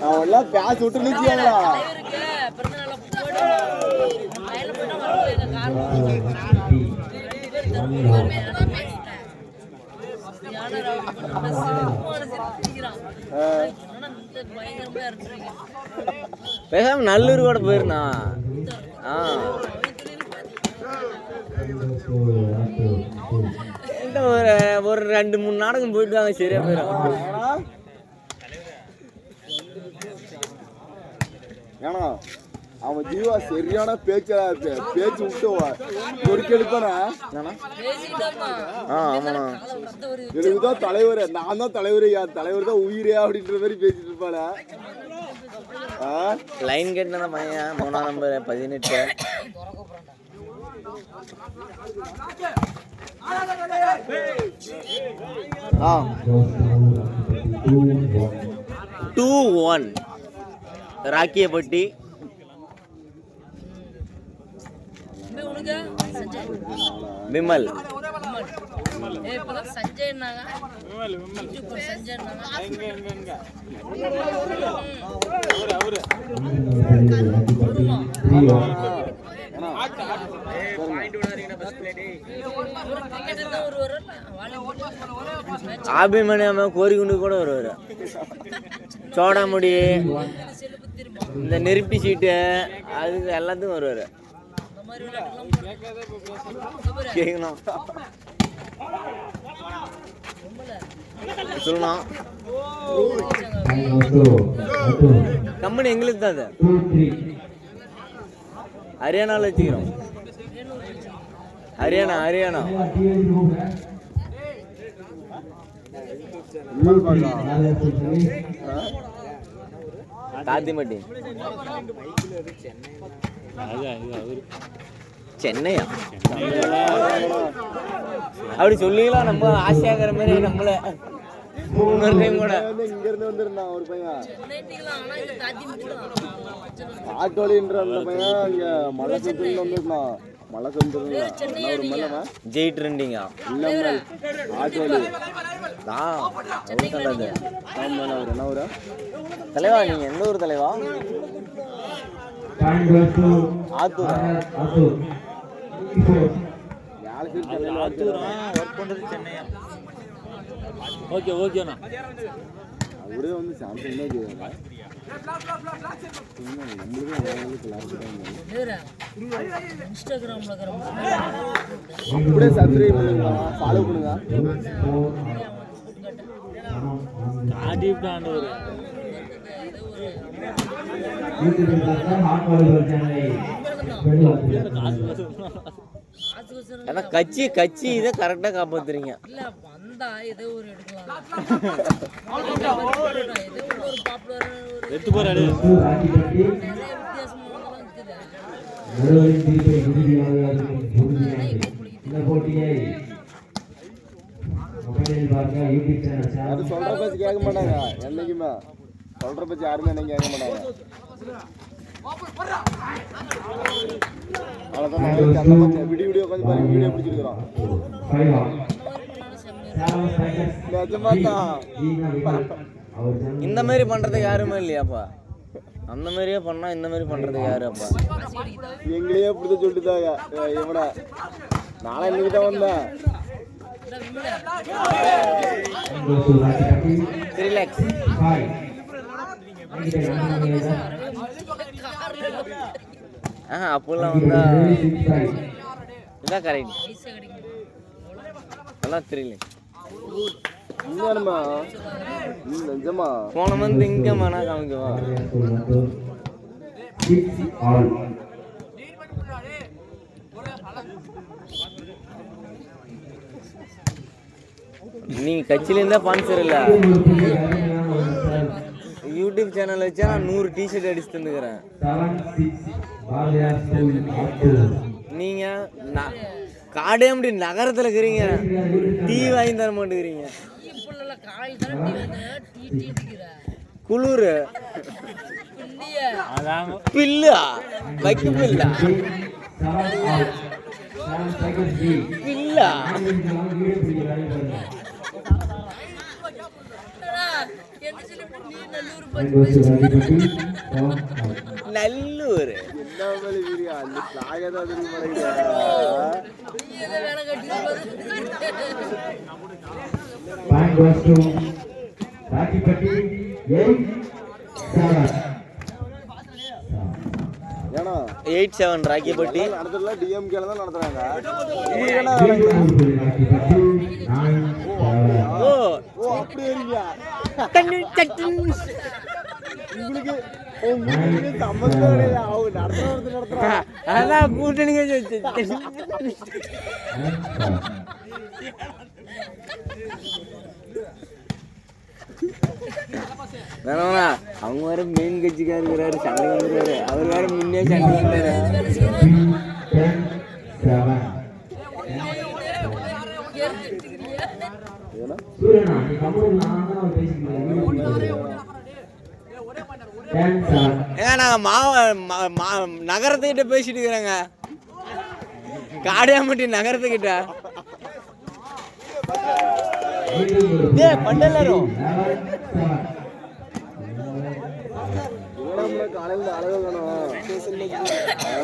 அவெல்லாம் பேச விட்டு நிற்கிறாங்களா? பேசாம நல்லூர் கூட போயிருந்தா. ஒரு 2-3 நாடகம் போயிட்டு வாங்க, சரியா போயிடும். ஏன்னா அவன் ஜீவா சரியான பேச்சு விட்டு பொறுக்கெடுப்பானே. எனக்குதான் தலைவர், நான் தான் தலைவர், என் தலைவர் தான் உயிரே அப்படின்ற மாதிரி பேசிட்டு இருப்பான. லைன் கேட்டு பையன் 3ஆம் நம்பர் 18. ஆ 2-1 ராக்கியப்பட்டி. விமல் அபிமன்யம் கோரிக்குண்டு கூட வருவாரு. சோடாமுடி, இந்த நெருப்பி சீட்டு, அது எல்லாத்துக்கும் வருவாரு. கேட்கணும் சொல்லணும். கம்பெனி எங்களுக்கு தான் அது. ஹரியானாவில் வச்சுக்கிறோம். ஹரியானா தாத்திமட்டி. சென்னையா? அப்படி சொல்லிக்கலாம். நம்ம ஆசையாகிற மாதிரி நம்மள இன்னொரு டைம் கூட இங்க இருந்து வந்திருந்தான் ஒரு பையன், ஆட்டோலின்ற அந்த பையன் இங்க மலை சுத்துல வந்திருந்தான். மலை சுத்துல ஜெய் ட்ரெண்டிங்கா ஆட்டோலி என்ன ஊரா தலைவா? நீங்க எந்த ஊர் தலைவா? ஆத்தூர். ஒர்க் பண்றது சென்னையா? ஓகே ஓகேண்ணா. அவரே வந்து சாம்சங் தான் அப்படியே சப்ஸ்கிரைப் பண்ணுங்க, ஃபாலோ பண்ணுங்க. ஆனா கட்சி இதை கரெக்டா காப்பாத்துறீங்க. அது சொல்ற பேச்சு கேட்க மாட்டாங்க. என்னைக்குமே சொல்ற பேச்சு யாருமே என்னைக்கு கேட்க மாட்டாங்க. அவ்வளோதான். வீடியோ உட்காந்து பாருங்க, வீடியோ பிடிச்சிருக்கிறோம். இந்த மாதிரி பண்றதுக்கு யாருமே இல்லையாப்பா? அந்த மாதிரியே பண்ணா இந்த மாதிரி பண்றதுக்கு யாரு அப்பா? எங்களையே பிடிச்ச சொல்லிட்டாங்க. இவனை நாளை இன்னைக்கு தான் வந்தேன். ரிலாக்ஸ். அப்பெல்லாம் வந்தா இதான் கரெக்ட். எல்லாம் தெரியல. போன மந்த் இங்க மனா காமிக்கவா? நீங்க கட்சியில இருந்தா ஸ்பான்சர் இல்ல, யூடியூப் சேனல் வச்சா நான் 100 டிஷர்ட் அடிச்சு தந்துக்கிறேன். நீங்க காடே அப்படி நகரத்துல இருக்கிறீங்க, டீ வாங்கி தர மாட்டேங்கிறீங்க. குளிர் பில்லா வைக்க பில்லா பில்லா நல்லூர் என்ன வேலை வீடியா அந்த சாகதான் திரும்ப Point goes to Rakipati 8-7. ஏன்னா 8-7 ராக்கிப்பட்டி நடத்துறதுல டிஎம்கேல தான் நடத்துறாங்க. ஓ ஓ அப்படி இருக்கீங்க. உங்களுக்கு சம்பந்தம் கிடையாது. அவங்க நடத்துறாங்க. அதான் கூட்டணிங்க வேணா அவங்க வேற மெயின் கட்சிக்கார இருக்கிறாரு சண்டை வந்துருவாரு அவர் வேற முன்னே சண்டை வந்தாரு நாங்க நகரத்துக்கிட்ட பேசிட்டு இருக்கிறேங்க காடியாம்பட்டி நகரத்துக்கிட்ட பண்டலரும்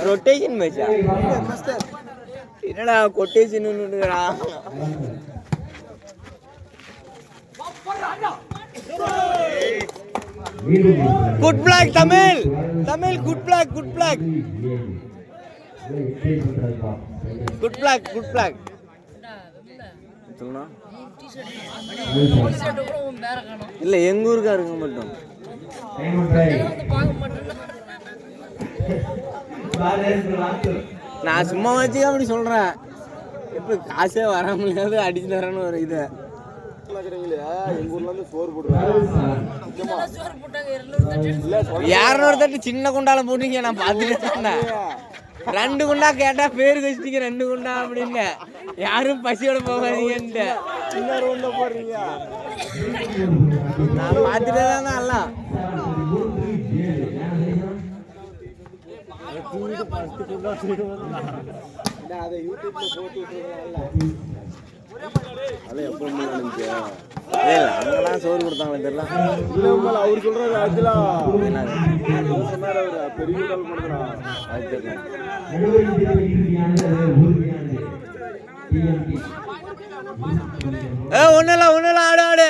ரொட்டேஷன் மேட்சா என்னடா கொட்டேஷன் குட் பிளாக் தமிழ் தமிழ் குட் பிளாக் குட் பிளாக் குட் பிளாக் குட் பிளாக் இல்ல எங்க ஊருக்காருங்க மட்டும் நான் சும்மா வச்சு அப்படி சொல்றேன் இப்ப காசே வர முடியாது அடிச்சு தரேன்னு ஒரு இது எங்க ஊர்ல இருந்து சோறு போடுறாங்க 200 தட்டு சின்ன குண்டால போட்டீங்க நான் பாத்துட்டு 2 குண்டா கேட்டா பேரு கழிச்சிட்டீங்க 2 குண்டா அப்படின்னு யாரும் பசியோட போகாதீங்கன்ட்டு சின்ன ரோட்ல போடுறீங்க. நான் பாத்துட்டே தான் எல்லாம் அதை யூடியூப்ல போட்டு அதெல்லாம் எப்போ நடந்துச்சு அங்கெல்லாம் சோறு கொடுத்தாங்களே தெரியல அவர் சொல்றாரு அதெல்லாம் சொன்னார் அவரு பெரிய கால் கொடுக்குறான் அது தெரியல ஒண்ணுல ஆடு ஆடு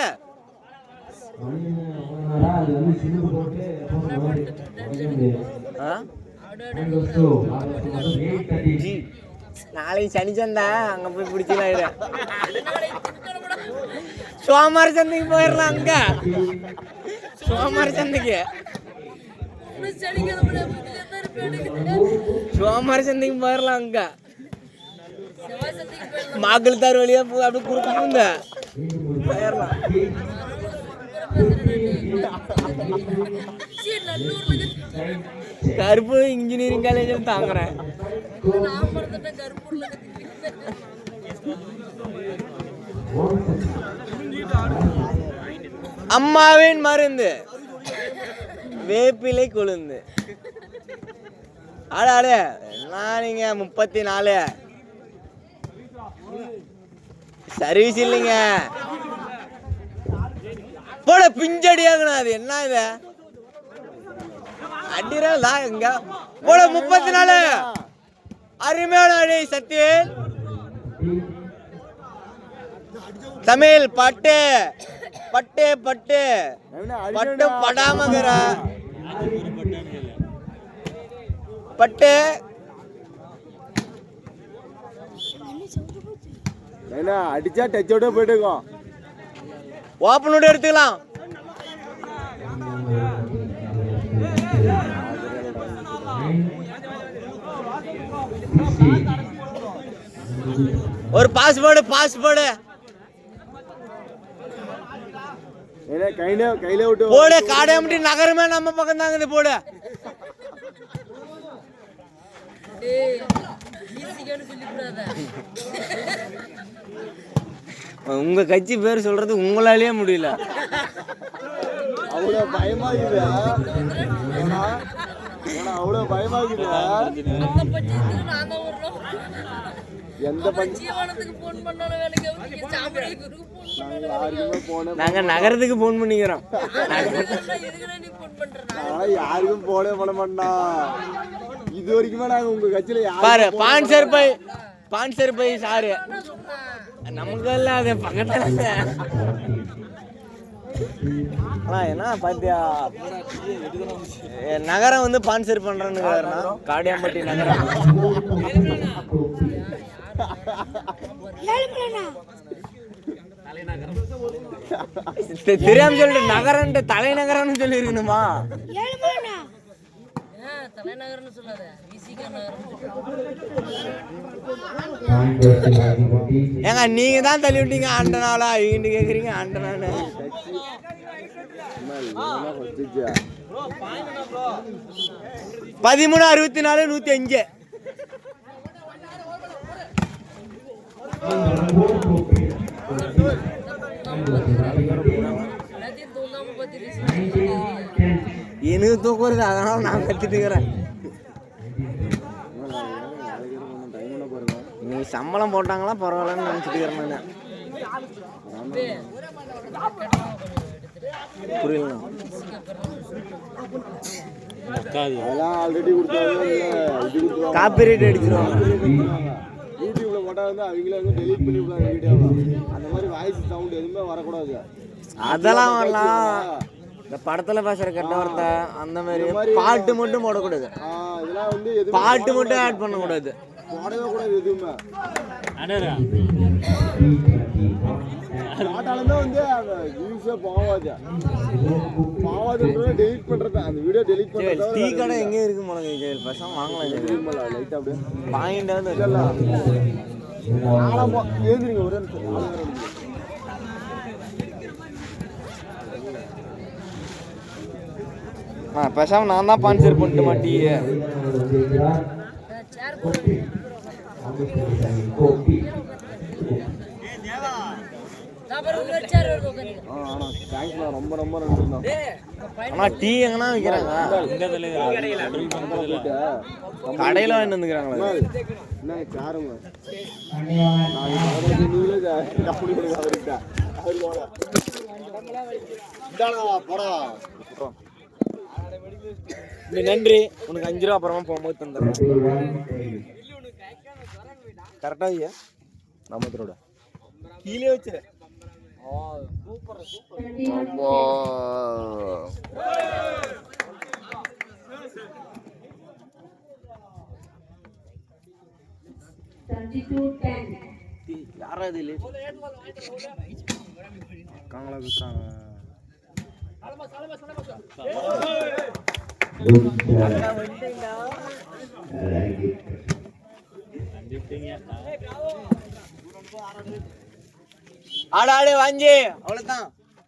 நாளைக்கு சனி சந்தா அங்க போய் பிடிச்சிடலாம் சோமார சந்தைக்கு போயிடலாம் அங்க சோமார சந்தைக்கு சோமார சந்தைக்கு போயிடலாம் அங்க மாக்கள் தார் வழியா போய் அப்படி குறுக்க போயிடலாம் கருப்பு இன்ஜினியரிங் காலேஜில் தாங்குறேன் அம்மாவின் மருந்து வேப்பிலை கொழுந்து ஆடு ஆடு நான் நீங்க 34 சர்வீஸ் இல்லைங்க போட பிஞ்சடியாகணும் அது என்ன இது அடிரா எங்க போட 34 அருமையான அடி சத்தியன் தமிழ் பட்டு பட்டு பட்டு பட்டு படாமகிற பட்டு அடிச்சா டச்சோட போயிட்டுக்கோம் ஓப்பனோட எடுத்துக்கலாம் ஒரு பாஸ்போர்டு கையில விட்டு போடு காடையாம்பட்டி நகரமே நம்ம பக்கம் தாங்க போடு உங்க கட்சி பேர் சொல்றது உங்களாலேயே முடியல அவ்வளவு பயமாகுது அவ்வளவு பயமாகுது எந்த ஜீவனத்துக்கு ஃபோன் பண்ணாலும் வேலைக்கு ஆகுது, சாமரைக்கு ஃபோன் யாருக்குமே போனே நாங்க நகரத்துக்கு போன் பண்ணிக்கிறோம். எதுக்குடா நீ ஃபோன் பண்ற? நான் யாருக்கும் போனே பண்ண மாட்டேன். இது வரைக்குமே நாங்க உங்க கட்சியில பாரு பான்சர் பை சாரு நமக்கு எல்லாம் அது பக்கத்துல என்ன பாத்தியா நகரம் வந்து பான்சர் பண்றேன்னு காடியாம்பட்டி நகரம் தெரியாம சொல்லிட்டு நகரம் தலைநகரம்னு சொல்லி இருக்கணுமா? தலைநகர்னு சொல்லாத, விசிக நகர்னு ஏங்க நீங்க தான் தள்ளி விட்டீங்க ஆண்டனாவளா இவங்க கேக்குறீங்க ஆண்டனானு. 13-64-105 எல்லாத்தையும் தூங்காம பார்த்துட்டு எனக்கு தூக்கம் வருது, அதனால நான் கத்திட்டு இருக்கிறேன். நீ சம்பளம் போட்டாங்களா பரவாயில்லன்னு நினைச்சிட்டு இருக்கிறேன் நான். புரியல ஆல்ரெடி காப்பிரைட் அடிச்சிருவாங்க. யூடியூப்ல போட்டா வந்து அவங்களே வந்து டெலீட் பண்ணி விடுவாங்க வீடியோ. அந்த மாதிரி வாய்ஸ் சவுண்ட் எதுவுமே வரக்கூடாது. அதெல்லாம் வரலாம். இந்த படத்துல பேசுற கெட்ட வார்த்தை அந்த மாதிரி பாட்டு மட்டும் போடக்கூடாது. இதெல்லாம் வந்து பாட்டு மட்டும் ஆட் பண்ணக்கூடாது. போடவே கூடாது எதுவுமே. பாட்டாலுமே வந்து அந்த வியூஸே போகாது. டெலிட் பண்றது அந்த வீடியோ டெலிட் பண்றது. டீ கடை எங்க இருக்கு முனங்க கேள் பேசாம வாங்கலாம். லைட்டா அப்படியே வாங்கிட்டு வந்து எழுதுறீங்க ஒரே நிமிஷம். பேசாம நான் தான் பான்சர் பண்ணிட்டு மாட்டியே. ரொம்ப ரொம்ப நன்றி. ஆனா டீ எங்கன்னா விற்கிறாங்க கடையில வாங்கிட்டு வந்துக்கிறாங்களா? என்ன காருங்க நீங்களே கம்பெனி கொடுங்க அவர்கிட்ட. நன்றி. உனக்கு 5 ரூபா அப்புறமா போகும்போது தந்துடுறேன். கரெக்டா ஐயா நம்மத்தோட கீழே வச்சு யாரா இது இருக்காங்களா பேசுறாங்க. ஆடு ஆடு வாங்கி அவ்வளவுதான்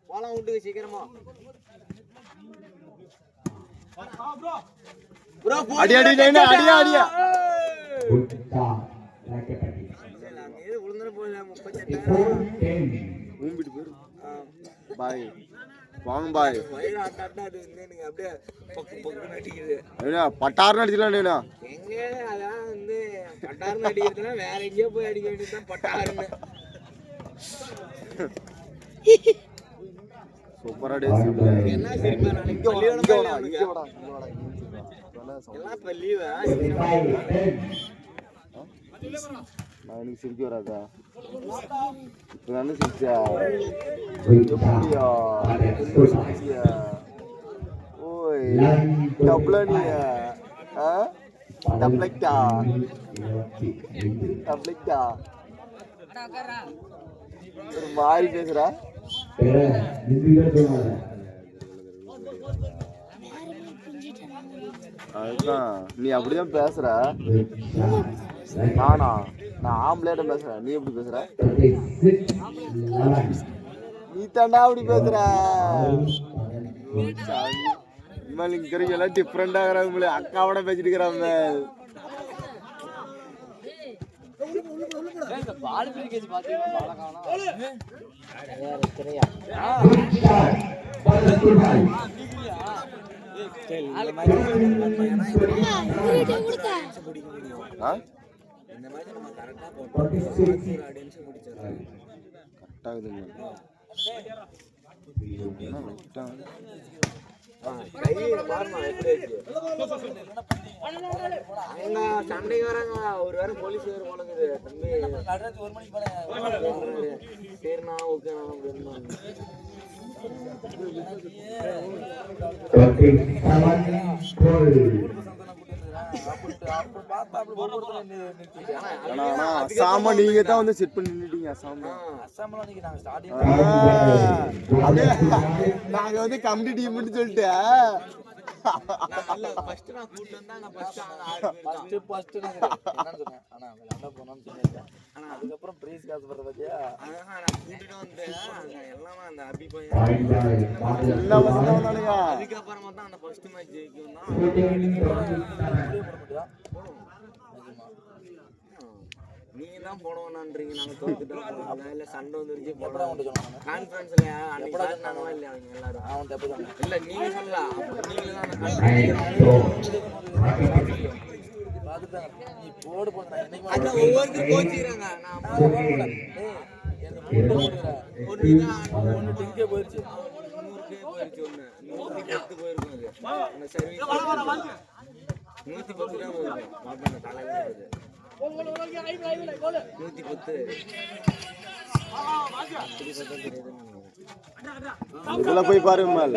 போலாம் வீட்டுக்கு சீக்கிரமா. அடி அடி அடியா அடியா பாய் வாங்க பாய். பட்டாருன்னு அடிச்சிடலாம். எங்க அதான் வந்து பட்டாருன்னு அடிக்கிறதுனா வேற எங்கேயோ போய் அடிக்க வேண்டியதுதான் பட்டாருன்னு. சூப்பரா என்ன சரிப்பா எனக்கு சிரிக்க வராதா? இப்பதானே சிரிச்சா? ஓய் டப்ளனியா டப்ளக்டா டப்ளக்டா ஒரு மாதிரி பேசுறா. அதுதான் நீ அப்படிதான் பேசுற. நான் ஆம்பளையிட்ட பேசுறேன். நீ எப்படி பேசுற? நீ தாண்டா அப்படி பேசுற. இங்க எல்லாம் டிஃப்ரெண்டா இருக்கிறாங்க. அக்காவோட பேசிட்டு இருக்கிறாங்க. இந்த மாதிரி நம்ம கரெக்டா 46. ஆடியன்ஸ் முடிச்சிடலாம். கரெக்டாகுதுங்க கை பாருமா எப்படி இருக்கு. அவங்க சண்டைக்கு வராங்க. ஒரு வேற போலீஸ் வேற போலங்குது. தம்பி நடராஜ் 1 மணிக்கு போல சரிண்ணா ஓகேண்ணா அப்படின்னு 27 ஆனா சாமா நீங்க தான் வந்து செட் பண்ணி நின்னுட்டீங்க சாமா அப்படியே நாங்க வந்து கமிட்டி டீம்னு சொல்லிட்டு ஃபர்ஸ்ட் நான் கூட்டி வந்தா நான் ஃபர்ஸ்ட் என்னன்னு சொன்னேன். ஆனா விளையாட போனோம்னு சொன்னேன். ஆனா அதுக்கப்புறம் பிரைஸ் காசு வர்ற பத்தியா நான் கூட்டிட்டு வந்தேன். எல்லாமே அந்த அபி பையன் எல்லா பசங்க வந்தானுங்க அதுக்கப்புறமா தான் அந்த ஃபர்ஸ்ட் மேட்ச் ஜெயிக்கும் தான் நீங்க தான் போடுவோம்ன்றீங்க. நாங்க தோத்துட்டோம் இல்ல சண்டை வந்துருச்சு போடுறோம் கான்ஃபரன்ஸ்ல அன்னைக்கு காட்டினாங்களா இல்ல அவங்க எல்லாரும் அவன் தப்பு தான் இல்ல நீங்க சொல்லலாம். நீங்க தான் நீ போடு போடுற அத ஒவ்வொருத்தரும் கோச்சிறாங்க. நான் ஒன்னு டிங்கே போயிருச்சு 100 போயிருச்சு ஒன்னு 110 போயிருக்கும் அது அந்த சர்வீஸ் 110 தான் வருது மாப்பன காலையில வருது 110 இதுல போய் பாருங்க மேல்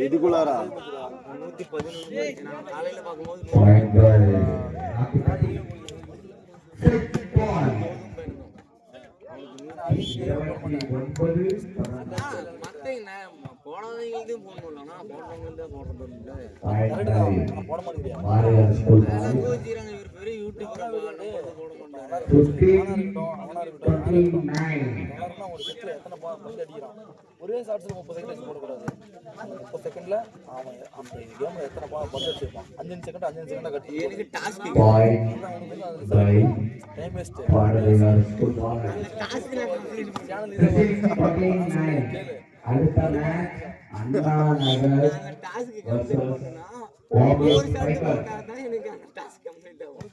இதுக்குள்ளாரா 111 நான் காலையில பாக்கும்போது போனவங்களுக்கு போடணும்னா போடுறவங்களுக்கு போட மாட்டேங்கிறாங்க. இவர் பெரிய யூடியூபர் போட மாட்டாங்க. ஒரே ஷாட்ஸ்ல 30 செகண்ட் போடக்கூடாது. 30 செகண்ட்ல அவன் அந்த கேம்ல எத்தனை பந்து வச்சிருப்பான் 5 செகண்ட் கட்டி எனக்கு டாஸ்க் டைம் வேஸ்ட் டாஸ்க்ல கம்ப்ளீட் சேனல் அடுத்த match Anna Nagar task complete பண்ணா ஒரு ஷாட் போட்டா தான் எனக்கு அந்த டாஸ்க் கம்ப்ளீட் ஆகும்.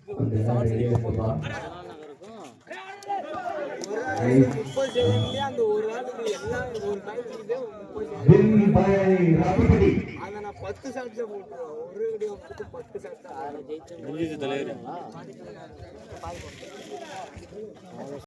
30 செகண்ட்லயே அந்த ஒரு ஆளுக்கு எல்லாம் ஒரு டைம்ல 30 செகண்ட் அத நான் 10 ஷாட்ல போட்டுறேன். ஒரு வீடியோ 10 ஷாட் தான் ஜெயிச்சு தலைவர்